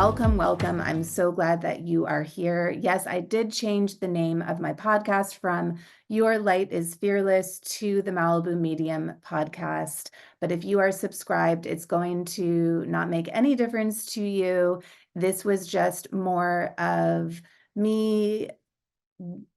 welcome, welcome. I'm so glad that you are here. Yes, I did change the name of my podcast from Your Light is Fearless to the Malibu Medium podcast. But if you are subscribed, it's going to not make any difference to you. This was just more of me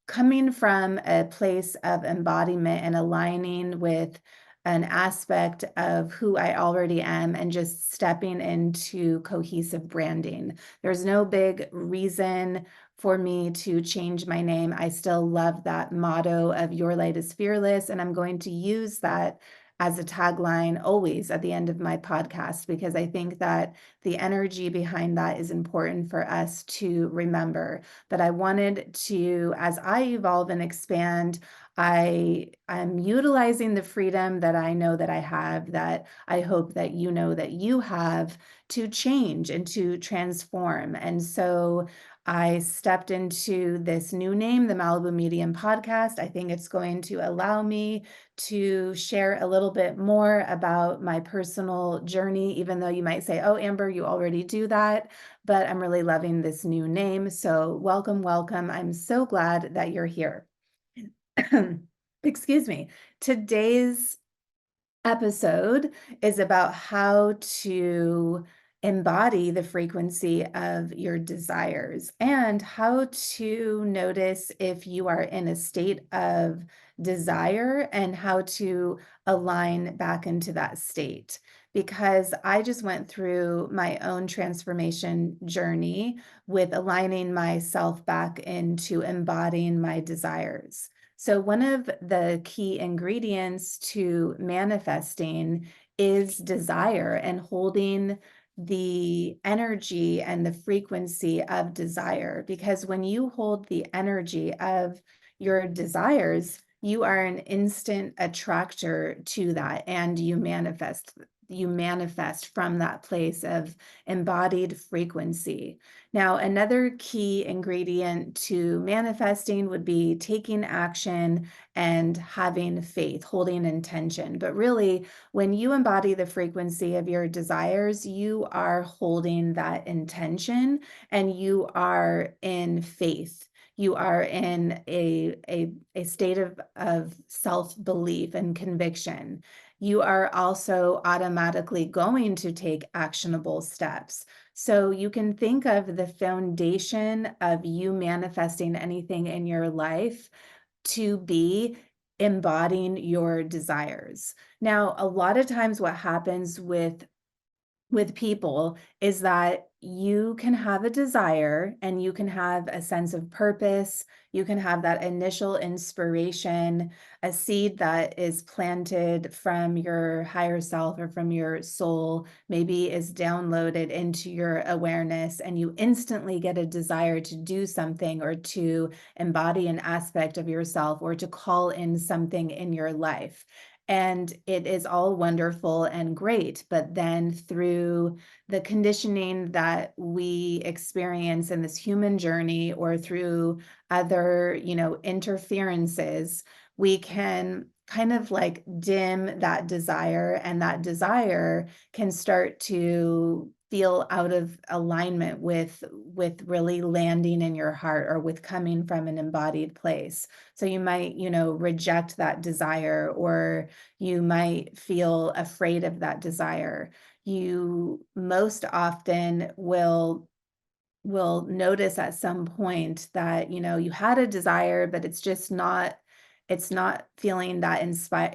coming from a place of embodiment and aligning with an aspect of who I already am and just stepping into cohesive branding. There's no big reason for me to change my name. I still love that motto of Your Light is Fearless, and I'm going to use that as a tagline always at the end of my podcast, because I think that the energy behind that is important for us to remember. But I wanted to, as I evolve and expand, I'm utilizing the freedom that I know that I have, that I hope that you know that you have, to change and to transform. And so I stepped into this new name, the Malibu Medium podcast. I think it's going to allow me to share a little bit more about my personal journey, even though you might say, oh, Amber, you already do that. But I'm really loving this new name. So welcome, welcome. I'm so glad that you're here. Excuse me. Today's episode is about how to embody the frequency of your desires and how to notice if you are in a state of desire and how to align back into that state. Because I just went through my own transformation journey with aligning myself back into embodying my desires. So one of the key ingredients to manifesting is desire and holding the energy and the frequency of desire. Because when you hold the energy of your desires, you are an instant attractor to that, and you manifest from that place of embodied frequency. Now, another key ingredient to manifesting would be taking action and having faith, holding intention. But really, when you embody the frequency of your desires, you are holding that intention and you are in faith. You are in a state of self-belief and conviction. You are also automatically going to take actionable steps. So you can think of the foundation of you manifesting anything in your life to be embodying your desires. Now, a lot of times what happens with people is that you can have a desire and you can have a sense of purpose. You can have that initial inspiration, a seed that is planted from your higher self or from your soul, maybe is downloaded into your awareness, and you instantly get a desire to do something or to embody an aspect of yourself or to call in something in your life. And it is all wonderful and great, but then through the conditioning that we experience in this human journey or through other, interferences, we can kind of like dim that desire, and that desire can start to feel out of alignment with really landing in your heart or with coming from an embodied place. So you might, reject that desire, or you might feel afraid of that desire. You most often will notice at some point that, you had a desire, but it's not feeling that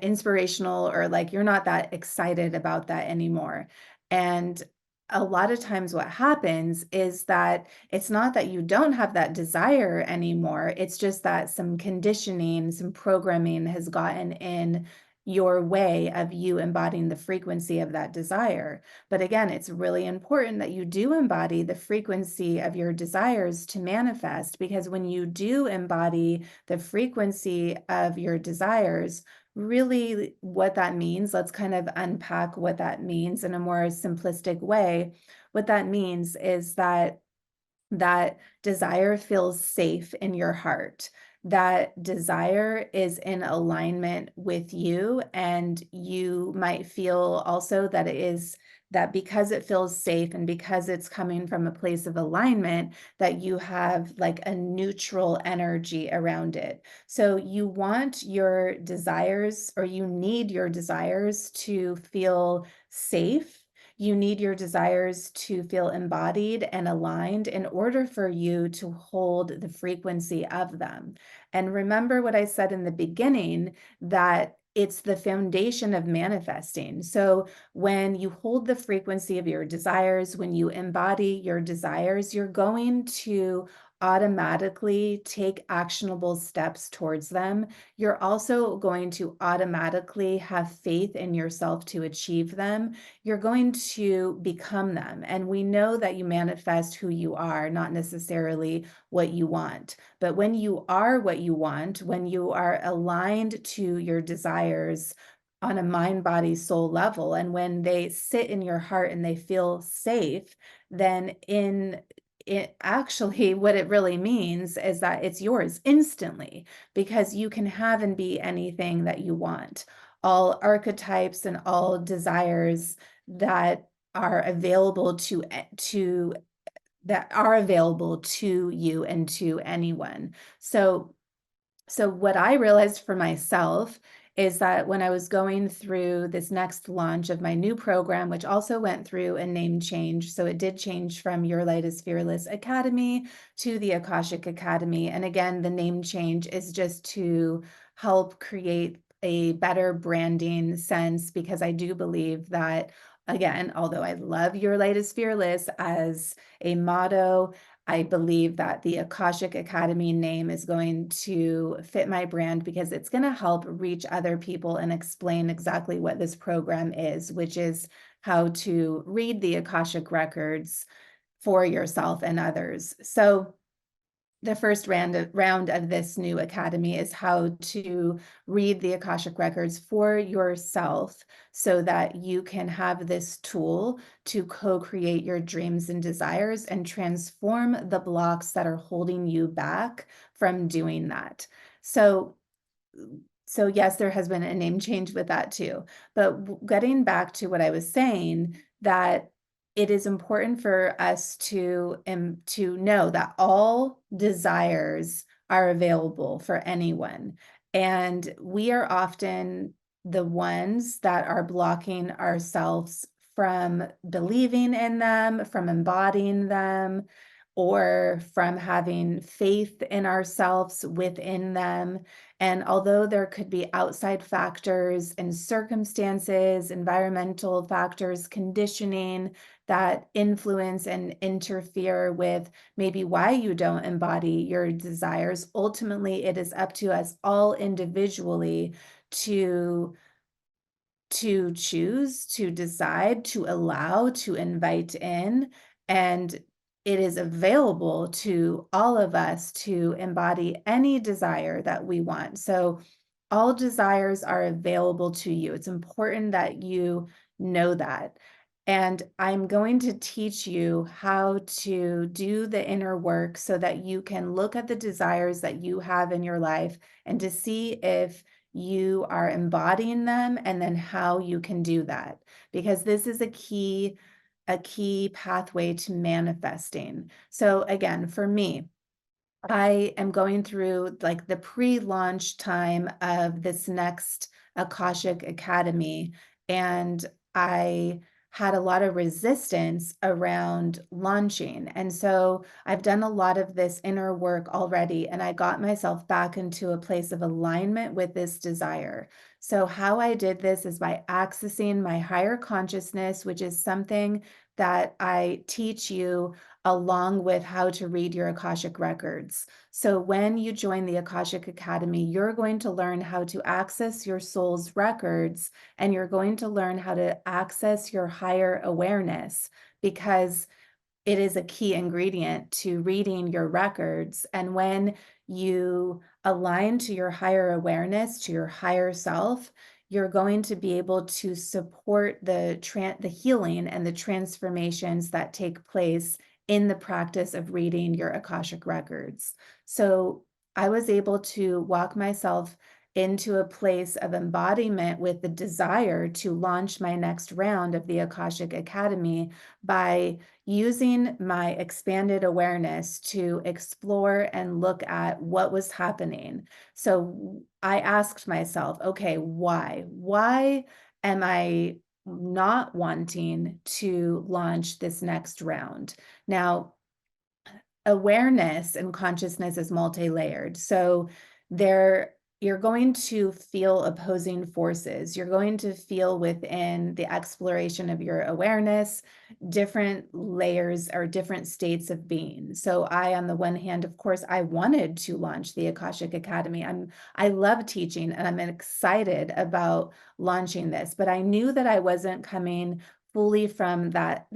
inspirational, or like you're not that excited about that anymore. And a lot of times what happens is that it's not that you don't have that desire anymore. It's just that some conditioning, some programming has gotten in your way of you embodying the frequency of that desire. But again, it's really important that you do embody the frequency of your desires to manifest, because when you do embody the frequency of your desires, really what that means, let's kind of unpack what that means in a more simplistic way. What that means is that desire feels safe in your heart. that desire is in alignment with you, and you might feel also that it is that because it feels safe and because it's coming from a place of alignment, that you have like a neutral energy around it. So you want your desires, or you need your desires to feel safe. You need your desires to feel embodied and aligned in order for you to hold the frequency of them. And remember what I said in the beginning, that it's the foundation of manifesting. So when you hold the frequency of your desires, when you embody your desires, you're going to automatically take actionable steps towards them. You're also going to automatically have faith in yourself to achieve them. You're going to become them. And we know that you manifest who you are, not necessarily what you want. But when you are what you want, when you are aligned to your desires on a mind, body, soul level, and when they sit in your heart and they feel safe, then in it actually, what it really means is that it's yours instantly, because you can have and be anything that you want. All archetypes and all desires that are available to that are available to you and to anyone. So what I realized for myself is that when I was going through this next launch of my new program, which also went through a name change, so it did change from Your Light is Fearless Academy to the Akashic Academy. And again, the name change is just to help create a better branding sense, because I do believe that, again, although I love Your Light is Fearless as a motto, I believe that the Akashic Academy name is going to fit my brand, because it's going to help reach other people and explain exactly what this program is, which is how to read the Akashic Records for yourself and others. So the first round of this new academy is how to read the Akashic Records for yourself, so that you can have this tool to co-create your dreams and desires and transform the blocks that are holding you back from doing that. So yes, there has been a name change with that too. But getting back to what I was saying, that it is important for us to know that all desires are available for anyone. And we are often the ones that are blocking ourselves from believing in them, from embodying them, or from having faith in ourselves within them. And although there could be outside factors and circumstances, environmental factors, conditioning that influence and interfere with maybe why you don't embody your desires, ultimately it is up to us all individually to choose, to decide, to allow, to invite in. And it is available to all of us to embody any desire that we want. So all desires are available to you. It's important that you know that. And I'm going to teach you how to do the inner work so that you can look at the desires that you have in your life and to see if you are embodying them, and then how you can do that. Because this is a key pathway to manifesting. So again, for me, I am going through like the pre-launch time of this next Akashic Academy, and I had a lot of resistance around launching. And so I've done a lot of this inner work already, and I got myself back into a place of alignment with this desire. So how I did this is by accessing my higher consciousness, which is something that I teach you along with how to read your Akashic records. So when you join the Akashic Academy, you're going to learn how to access your soul's records, and you're going to learn how to access your higher awareness, because it is a key ingredient to reading your records. And when you align to your higher awareness, to your higher self, you're going to be able to support the healing and the transformations that take place in the practice of reading your Akashic records. So I was able to walk myself into a place of embodiment with the desire to launch my next round of the Akashic Academy by using my expanded awareness to explore and look at what was happening. So I asked myself, okay, why? Why am I not wanting to launch this next round? Now, awareness and consciousness is multi-layered. So there you're going to feel opposing forces. You're going to feel within the exploration of your awareness different layers or different states of being. So I, on the one hand, of course, I wanted to launch the Akashic Academy. I love teaching and I'm excited about launching this, but I knew that I wasn't coming fully from that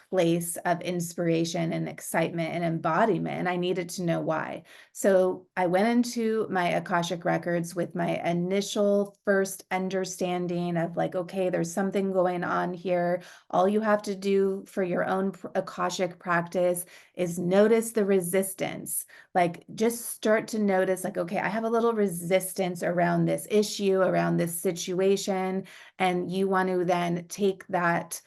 place of inspiration and excitement and embodiment, and I needed to know why. So I went into my Akashic Records with my initial first understanding of like, okay, there's something going on here. All you have to do for your own Akashic practice is notice the resistance. Like just start to notice like, okay, I have a little resistance around this issue, around this situation, and you want to then take that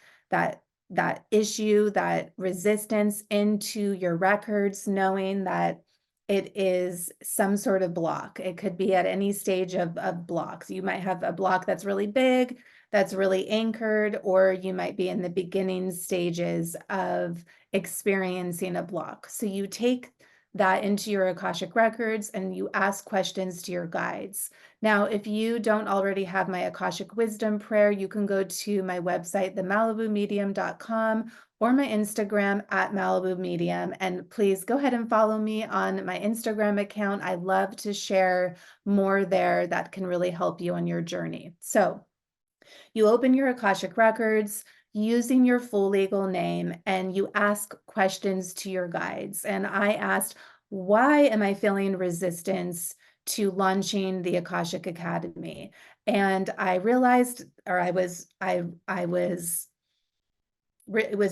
that issue, that resistance into your records, knowing that it is some sort of block. It could be at any stage of blocks. You might have a block that's really big, that's really anchored, or you might be in the beginning stages of experiencing a block. So you take that into your Akashic Records and you ask questions to your guides. Now, if you don't already have my Akashic Wisdom prayer, you can go to my website, themalibumedium.com, or my Instagram at Malibu Medium. And please go ahead and follow me on my Instagram account. I love to share more there that can really help you on your journey. So you open your Akashic Records using your full legal name and you ask questions to your guides. And I asked, why am I feeling resistance to launching the Akashic Academy? And I realized, or it was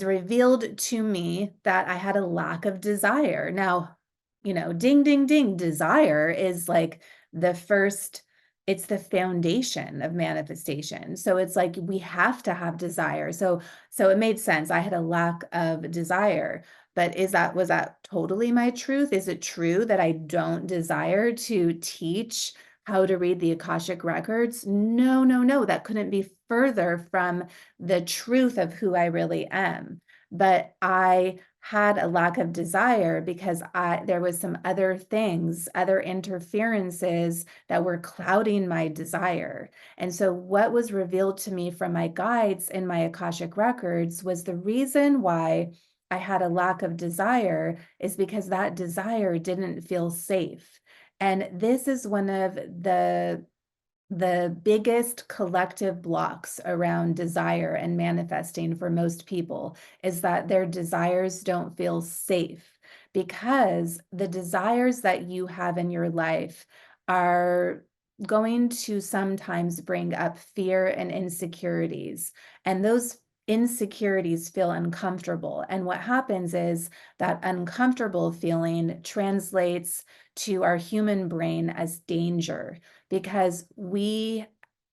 revealed to me that I had a lack of desire. Now, ding, ding, ding, desire is like the first, it's the foundation of manifestation. So it's like we have to have desire. So it made sense. I had a lack of desire. But was that totally my truth? Is it true that I don't desire to teach how to read the Akashic Records? No, no, no. That couldn't be further from the truth of who I really am. But I had a lack of desire because there was some other things, other interferences that were clouding my desire. And so what was revealed to me from my guides in my Akashic Records was the reason why I had a lack of desire is because that desire didn't feel safe. And this is one of the biggest collective blocks around desire and manifesting for most people is that their desires don't feel safe because the desires that you have in your life are going to sometimes bring up fear and insecurities. And those insecurities feel uncomfortable. And what happens is that uncomfortable feeling translates to our human brain as danger because we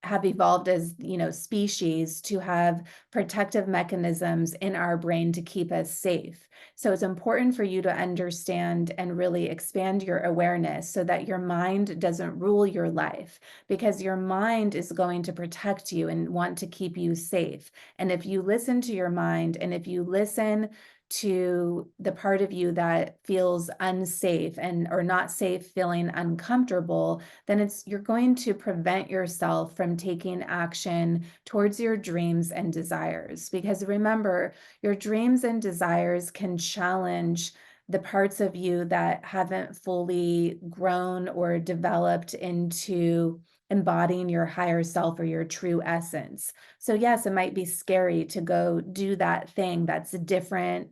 have evolved as species to have protective mechanisms in our brain to keep us safe. So it's important for you to understand and really expand your awareness so that your mind doesn't rule your life, because your mind is going to protect you and want to keep you safe. And if you listen to your mind, and if you listen to the part of you that feels unsafe and or not safe, feeling uncomfortable, then you're going to prevent yourself from taking action towards your dreams and desires. Because remember, your dreams and desires can challenge the parts of you that haven't fully grown or developed into embodying your higher self or your true essence. So yes, it might be scary to go do that thing that's different,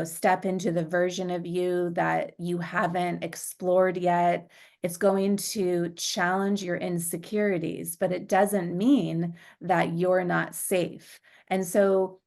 step into the version of you that you haven't explored yet. It's going to challenge your insecurities, but it doesn't mean that you're not safe. And so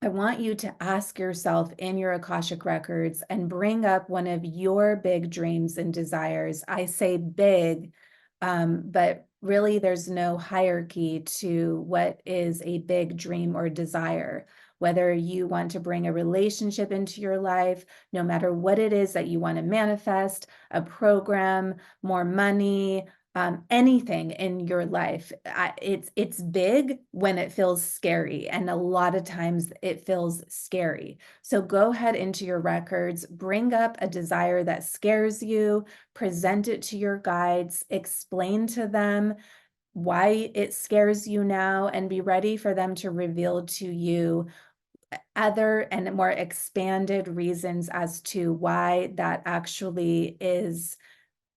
I want you to ask yourself in your Akashic Records and bring up one of your big dreams and desires. I say big, but really there's no hierarchy to what is a big dream or desire. Whether you want to bring a relationship into your life, no matter what it is that you want to manifest, a program, more money, anything in your life. It's big when it feels scary, and a lot of times it feels scary. So go ahead into your records, bring up a desire that scares you, present it to your guides, explain to them why it scares you now, and be ready for them to reveal to you other and more expanded reasons as to why that actually is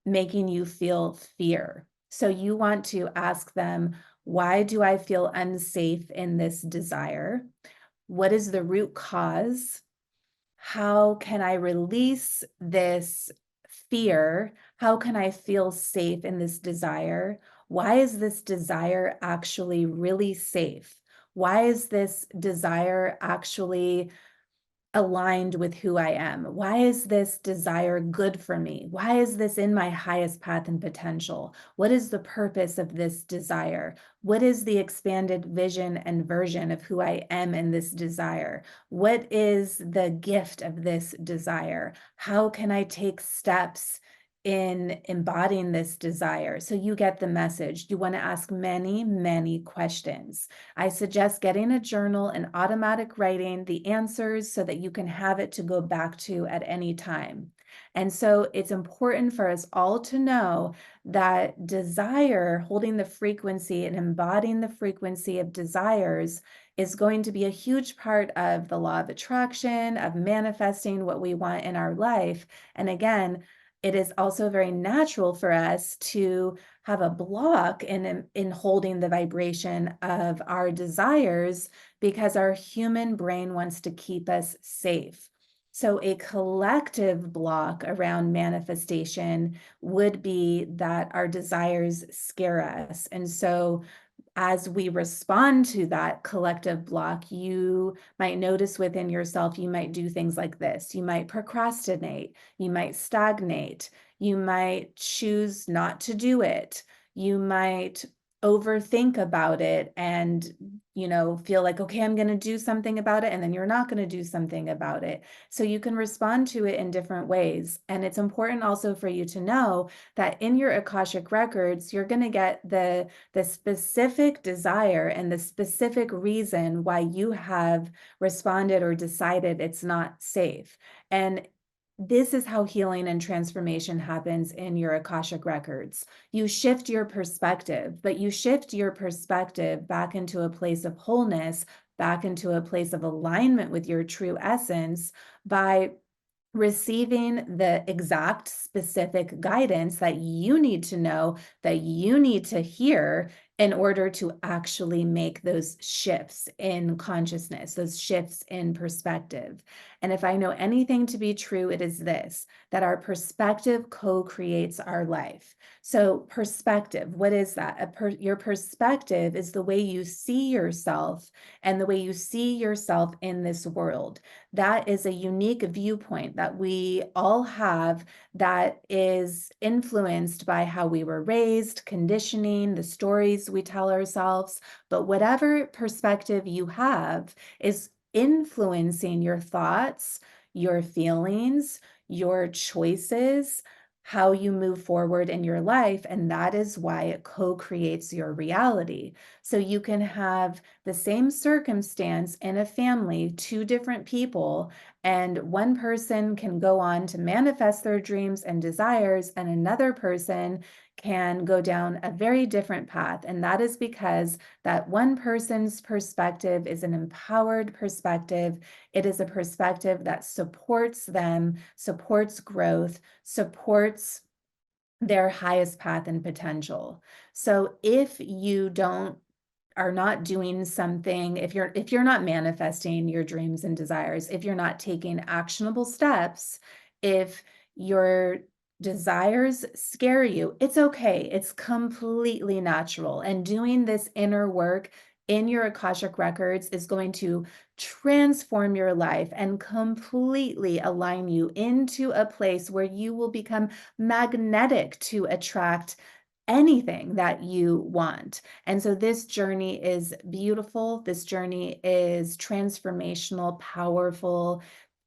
making you feel fear. So you want to ask them, why do I feel unsafe in this desire? What is the root cause? How can I release this fear? How can I feel safe in this desire? Why is this desire actually really safe? Why is this desire actually aligned with who I am? Why is this desire good for me? Why is this in my highest path and potential? What is the purpose of this desire? What is the expanded vision and version of who I am in this desire? What is the gift of this desire? How can I take steps in embodying this desire? So you get the message. You want to ask many, many questions. I suggest getting a journal and automatic writing the answers so that you can have it to go back to at any time. And so it's important for us all to know that desire, holding the frequency and embodying the frequency of desires, is going to be a huge part of the law of attraction, of manifesting what we want in our life. And again, it is also very natural for us to have a block in holding the vibration of our desires because our human brain wants to keep us safe. So a collective block around manifestation would be that our desires scare us. And so as we respond to that collective block, you might notice within yourself, you might do things like this. You might procrastinate, you might stagnate, you might choose not to do it. You might overthink about it and, feel like, okay, I'm going to do something about it. And then you're not going to do something about it. So you can respond to it in different ways. And it's important also for you to know that in your Akashic records, you're going to get the specific desire and the specific reason why you have responded or decided it's not safe. And this is how healing and transformation happens in your Akashic records. You shift your perspective, but you shift your perspective back into a place of wholeness, back into a place of alignment with your true essence by receiving the exact specific guidance that you need to know, that you need to hear in order to actually make those shifts in consciousness, those shifts in perspective. And if I know anything to be true, it is this, that our perspective co-creates our life. So perspective, what is that? Your perspective is the way you see yourself and the way you see yourself in this world. That is a unique viewpoint that we all have that is influenced by how we were raised, conditioning, the stories we tell ourselves. But whatever perspective you have is influencing your thoughts, your feelings, your choices, how you move forward in your life. And that is why it co-creates your reality. So you can have the same circumstance in a family, two different people, and one person can go on to manifest their dreams and desires, and another person can go down a very different path. And that is because that one person's perspective is an empowered perspective. It is a perspective that supports them, supports growth, supports their highest path and potential. So if you are not doing something, if you're not manifesting your dreams and desires, if you're not taking actionable steps, if your desires scare you, it's okay. It's completely natural. And doing this inner work in your Akashic Records is going to transform your life and completely align you into a place where you will become magnetic to attract anything that you want. And so this journey is beautiful. This journey is transformational, powerful,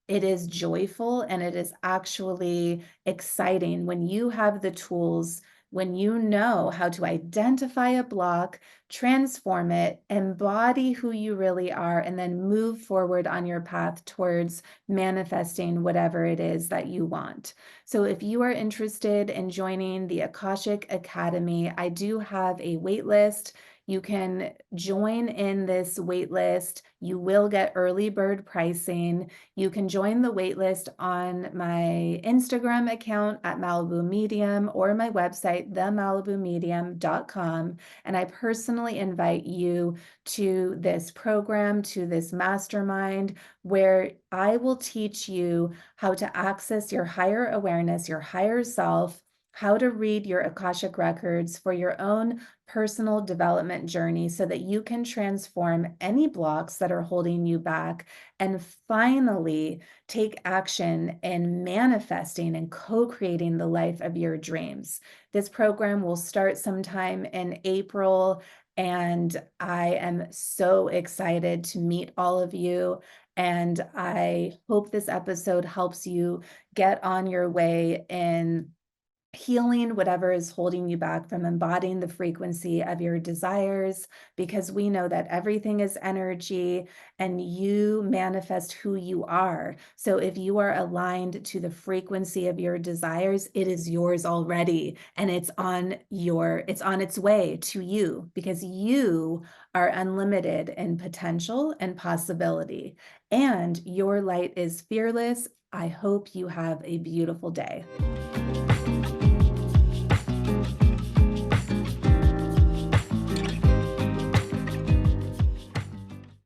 it is joyful, and it is actually exciting when you have the tools, when you know how to identify a block, transform it, embody who you really are, and then move forward on your path towards manifesting whatever it is that you want. So if you are interested in joining the Akashic Academy, I do have a wait list. You can join in this wait list. You will get early bird pricing. You can join the waitlist on my Instagram account at Malibu Medium or my website, themalibumedium.com. And I personally invite you to this program, to this mastermind, where I will teach you how to access your higher awareness, your higher self, how to read your Akashic records for your own personal development journey so that you can transform any blocks that are holding you back and finally take action in manifesting and co-creating the life of your dreams. This program will start sometime in April, and I am so excited to meet all of you. And I hope this episode helps you get on your way in healing whatever is holding you back from embodying the frequency of your desires, because we know that everything is energy and you manifest who you are. So if you are aligned to the frequency of your desires, it is yours already, and it's on its way to you, because you are unlimited in potential and possibility, and your light is fearless. I hope you have a beautiful day.